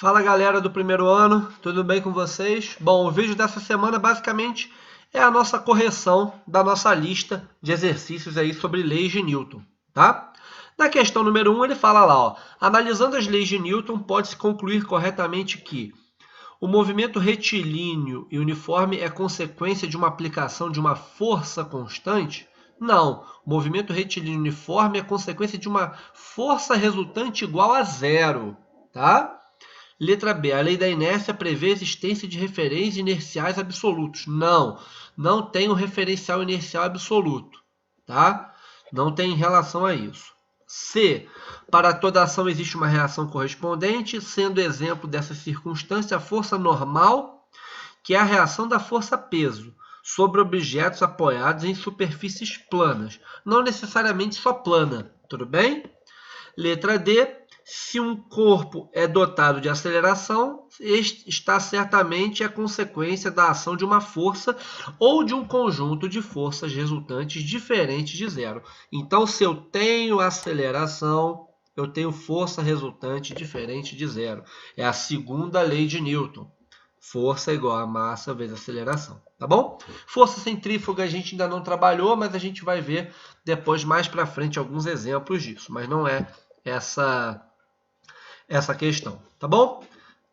Fala galera do primeiro ano, tudo bem com vocês? Bom, o vídeo dessa semana basicamente é a nossa correção da nossa lista de exercícios aí sobre leis de Newton, tá? Na questão número 1 ele fala lá, ó, analisando as leis de Newton pode-se concluir corretamente que o movimento retilíneo e uniforme é consequência de uma aplicação de uma força constante? Não, o movimento retilíneo uniforme é consequência de uma força resultante igual a zero, tá? Letra B. A lei da inércia prevê a existência de referências inerciais absolutos. Não, não tem um referencial inercial absoluto, tá? Não tem relação a isso. C. Para toda ação existe uma reação correspondente, sendo exemplo dessa circunstância a força normal, que é a reação da força peso, sobre objetos apoiados em superfícies planas. Não necessariamente só plana, tudo bem? Letra D. Se um corpo é dotado de aceleração, está certamente a consequência da ação de uma força ou de um conjunto de forças resultantes diferentes de zero. Então, se eu tenho aceleração, eu tenho força resultante diferente de zero. É a segunda lei de Newton. Força igual a massa vezes aceleração, tá bom? Força centrífuga a gente ainda não trabalhou, mas a gente vai ver depois, mais para frente, alguns exemplos disso. Mas não é essa questão, tá bom?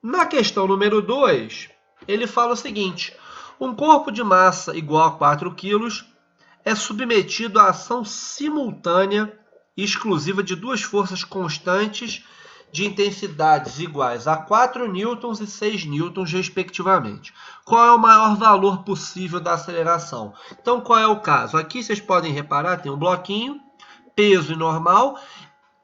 Na questão número 2, ele fala o seguinte: um corpo de massa igual a 4 kg é submetido à ação simultânea e exclusiva de duas forças constantes de intensidades iguais a 4 newtons e 6 newtons, respectivamente. Qual é o maior valor possível da aceleração? Então, qual é o caso? Aqui vocês podem reparar, tem um bloquinho, peso e normal,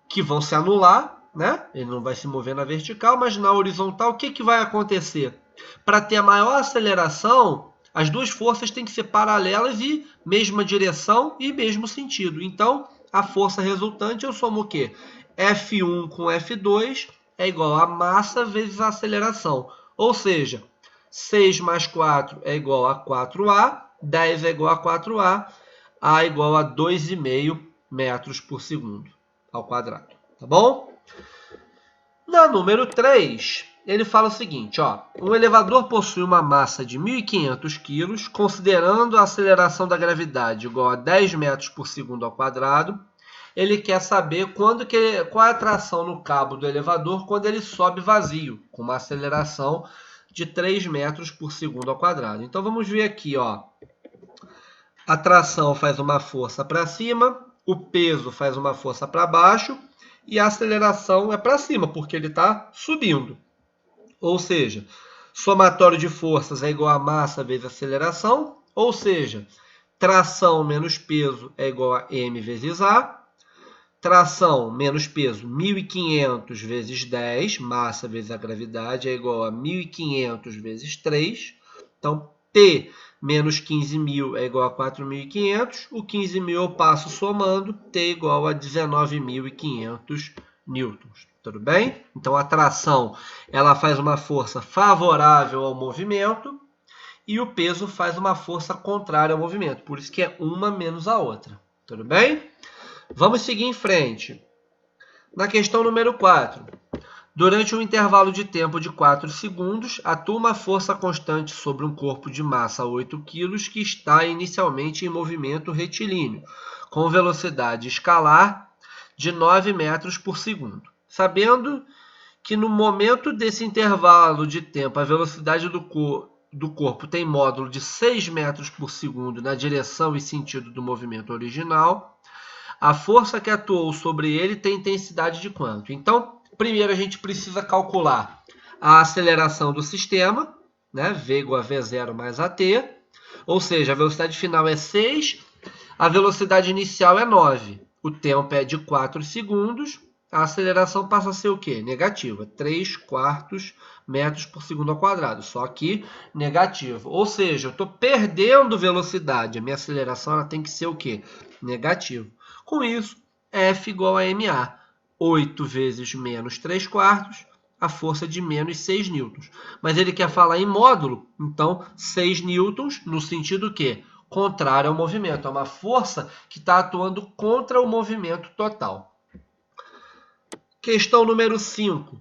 que vão se anular, né? Ele não vai se mover na vertical, mas na horizontal, o que vai acontecer? Para ter a maior aceleração, as duas forças têm que ser paralelas e mesma direção e mesmo sentido. Então, a força resultante, eu somo o quê? F1 com F2 é igual a massa vezes a aceleração. Ou seja, 6 mais 4 é igual a 4A, 10 é igual a 4A, A é igual a 2,5 metros por segundo ao quadrado, tá bom? Na número 3, ele fala o seguinte, ó, um elevador possui uma massa de 1.500 kg, considerando a aceleração da gravidade igual a 10 metros por segundo ao quadrado. Ele quer saber qual é a tração no cabo do elevador quando ele sobe vazio, com uma aceleração de 3 metros por segundo ao quadrado. Então, vamos ver aqui, ó. A tração faz uma força para cima, o peso faz uma força para baixo e a aceleração é para cima, porque ele está subindo. Ou seja, somatório de forças é igual a massa vezes aceleração, ou seja, tração menos peso é igual a m vezes a. Tração menos peso, 1.500 vezes 10, massa vezes a gravidade, é igual a 1.500 vezes 3. Então, T menos 15.000 é igual a 4.500. O 15.000 eu passo somando, T é igual a 19.500 newtons. Tudo bem? Então, a tração ela faz uma força favorável ao movimento e o peso faz uma força contrária ao movimento. Por isso que é uma menos a outra. Tudo bem? Vamos seguir em frente. Na questão número 4. Durante um intervalo de tempo de 4 segundos, atua uma força constante sobre um corpo de massa 8 kg que está inicialmente em movimento retilíneo, com velocidade escalar de 9 metros por segundo. Sabendo que no momento desse intervalo de tempo a velocidade do corpo tem módulo de 6 metros por segundo na direção e sentido do movimento original, a força que atuou sobre ele tem intensidade de quanto? Então, primeiro a gente precisa calcular a aceleração do sistema, né? V igual a V0 mais AT, ou seja, a velocidade final é 6, a velocidade inicial é 9, o tempo é de 4 segundos, a aceleração passa a ser o quê? Negativa, 3/4 metros por segundo ao quadrado, só que negativo. Ou seja, eu estou perdendo velocidade, a minha aceleração ela tem que ser o quê? Negativo. Com isso, F igual a MA, 8 vezes menos 3/4, a força de menos 6 newtons. Mas ele quer falar em módulo, então 6 newtons no sentido que contrário ao movimento. É uma força que está atuando contra o movimento total. Questão número 5.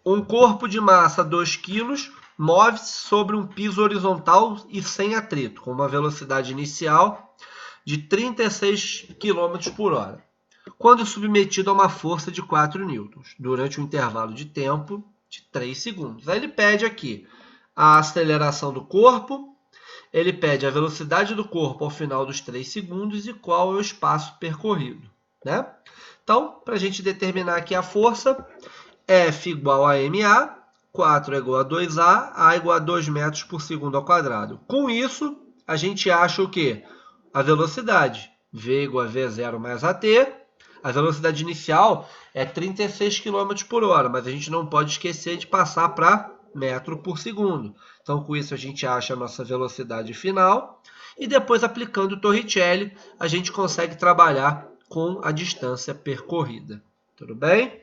Um corpo de massa 2 kg move-se sobre um piso horizontal e sem atrito, com uma velocidade inicial de 36 km por hora, quando submetido a uma força de 4 newtons, durante um intervalo de tempo de 3 segundos. Aí ele pede aqui a aceleração do corpo, ele pede a velocidade do corpo ao final dos 3 segundos e qual é o espaço percorrido, né? Então, para a gente determinar aqui a força, F igual a MA, 4 é igual a 2A, A igual a 2 metros por segundo ao quadrado. Com isso, a gente acha o quê? A velocidade. V igual a V0 mais AT. A velocidade inicial é 36 km por hora, mas a gente não pode esquecer de passar para metro por segundo. Então, com isso, a gente acha a nossa velocidade final. E depois, aplicando o Torricelli, a gente consegue trabalhar com a distância percorrida. Tudo bem?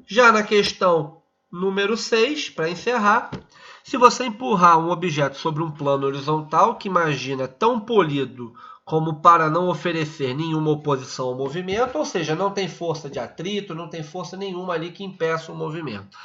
Já na questão número 6, para encerrar, se você empurrar um objeto sobre um plano horizontal que imagina tão polido como para não oferecer nenhuma oposição ao movimento, ou seja, não tem força de atrito, não tem força nenhuma ali que impeça o movimento.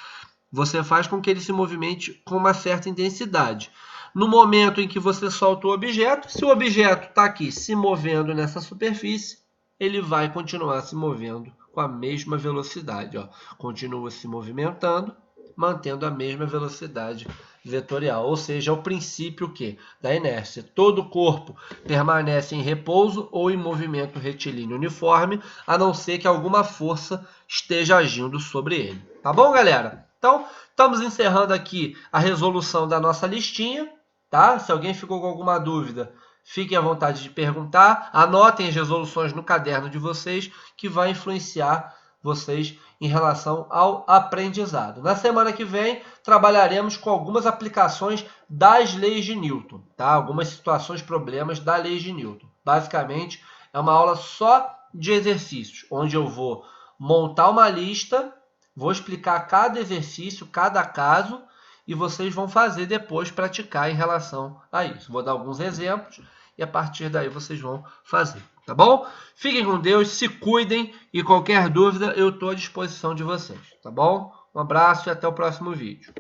Você faz com que ele se movimente com uma certa intensidade. No momento em que você solta o objeto, se o objeto está aqui se movendo nessa superfície, ele vai continuar se movendo com a mesma velocidade. Ó. Continua se movimentando, mantendo a mesma velocidade vetorial. Ou seja, é o princípio da inércia. Todo corpo permanece em repouso ou em movimento retilíneo uniforme, a não ser que alguma força esteja agindo sobre ele. Tá bom, galera? Então, estamos encerrando aqui a resolução da nossa listinha. Tá? Se alguém ficou com alguma dúvida, fiquem à vontade de perguntar. Anotem as resoluções no caderno de vocês, que vai influenciar vocês em relação ao aprendizado. Na semana que vem, trabalharemos com algumas aplicações das leis de Newton, tá? Algumas situações, problemas da lei de Newton. Basicamente, é uma aula só de exercícios, onde eu vou montar uma lista, vou explicar cada exercício, cada caso, e vocês vão fazer depois, praticar em relação a isso. Vou dar alguns exemplos e a partir daí vocês vão fazer, tá bom? Fiquem com Deus, se cuidem e qualquer dúvida eu estou à disposição de vocês, tá bom? Um abraço e até o próximo vídeo.